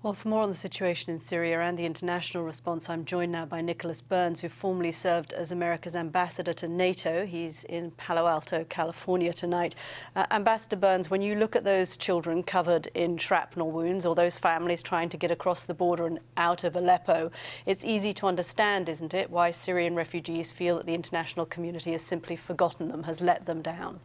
Well, for more on the situation in Syria and the international response, I'm joined now by Nicholas Burns, who formerly served as America's ambassador to NATO. He's in Palo Alto, California tonight. Ambassador Burns, when you look at those children covered in shrapnel wounds or those families trying to get across the border and out of Aleppo, it's easy to understand, isn't it, why Syrian refugees feel that the international community has simply forgotten them, has let them down?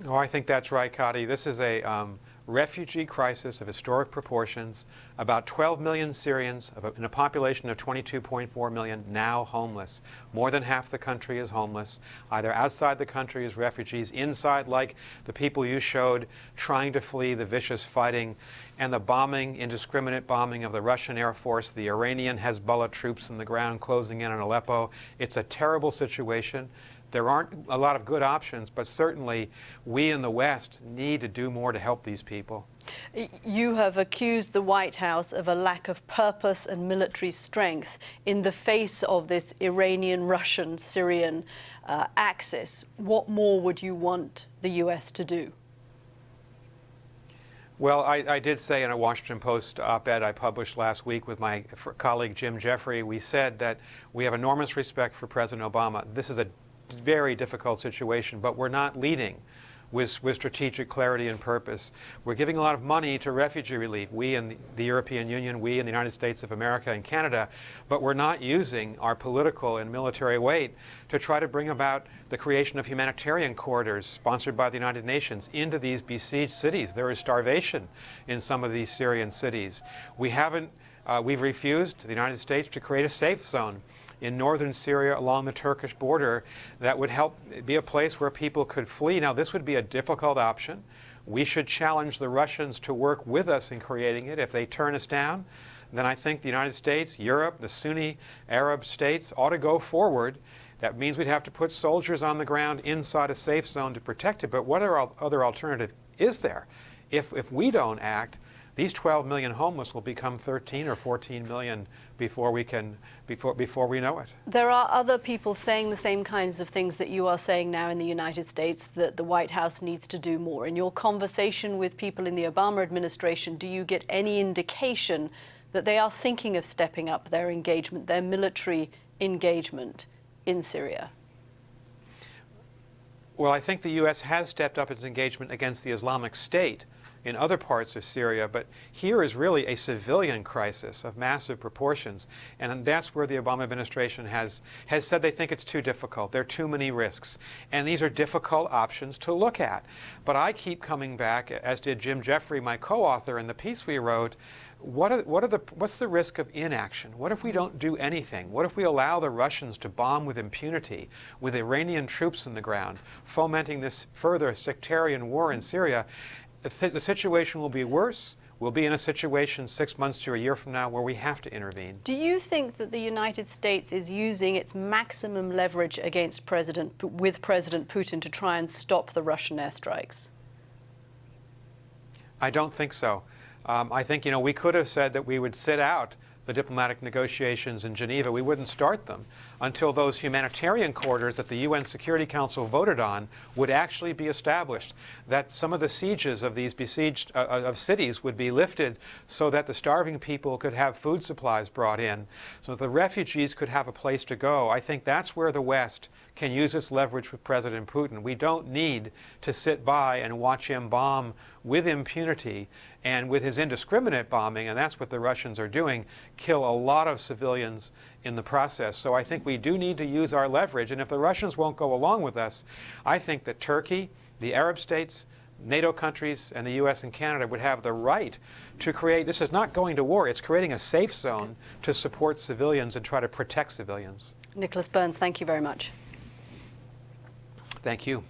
Oh, I think that's right, Kadi. This is a refugee crisis of historic proportions. About 12 million Syrians in a population of 22.4 million now homeless. More than half the country is homeless, either outside the country as refugees, inside like the people you showed trying to flee the vicious fighting and the bombing, indiscriminate bombing of the Russian Air Force, the Iranian Hezbollah troops on the ground closing in on Aleppo. It's a terrible situation. There aren't a lot of good options, but certainly we in the West need to do more to help these people. You have accused the White House of a lack of purpose and military strength in the face of this Iranian, Russian, Syrian axis. What more would you want the U.S. to do? Well, I did say in a Washington Post op-ed I published last week with my colleague Jim Jeffrey, we said that we have enormous respect for President Obama. This is a very difficult situation, but we're not leading with strategic clarity and purpose. We're giving a lot of money to refugee relief, we in the European Union, we in the United States of America and Canada, but we're not using our political and military weight to try to bring about the creation of humanitarian corridors sponsored by the United Nations into these besieged cities. There is starvation in some of these Syrian cities. We've refused, the United States, to create a safe zone in northern Syria along the Turkish border that would help be a place where people could flee. Now, this would be a difficult option. We should challenge the Russians to work with us in creating it. If they turn us down, then I think the United States, Europe, the Sunni Arab states ought to go forward. That means we'd have to put soldiers on the ground inside a safe zone to protect it. But what other alternative is there? If we don't act, these 12 million homeless will become 13 or 14 million before we know it. There are other people saying the same kinds of things that you are saying now in the United States, that the White House needs to do more. In your conversation with people in the Obama administration, do you get any indication that they are thinking of stepping up their engagement, their military engagement in Syria? Well, I think the U.S. has stepped up its engagement against the Islamic State in other parts of Syria, but here is really a civilian crisis of massive proportions, and that's where the Obama administration has said they think it's too difficult. There are too many risks, and these are difficult options to look at. But I keep coming back, as did Jim Jeffrey, my co-author, in the piece we wrote, what's the risk of inaction? What if we don't do anything? What if we allow the Russians to bomb with impunity, with Iranian troops on the ground, fomenting this further sectarian war in Syria? The situation will be worse. We'll be in a situation 6 months to a year from now where we have to intervene. Do you think that the United States is using its maximum leverage against President Putin to try and stop the Russian airstrikes? I don't think so. I think, we could have said that we would sit out the diplomatic negotiations in Geneva. We wouldn't start them until those humanitarian corridors that the UN Security Council voted on would actually be established, that some of the sieges of these besieged of cities would be lifted so that the starving people could have food supplies brought in, so that the refugees could have a place to go. I think that's where the West can use its leverage with President Putin. We don't need to sit by and watch him bomb with impunity and with his indiscriminate bombing, and that's what the Russians are doing, kill a lot of civilians in the process. So I think we do need to use our leverage, and if the Russians won't go along with us, I think that Turkey, the Arab states, NATO countries, and the U.S. and Canada would have the right to create, this is not going to war, it's creating a safe zone to support civilians and try to protect civilians. Nicholas Burns, thank you very much. Thank you.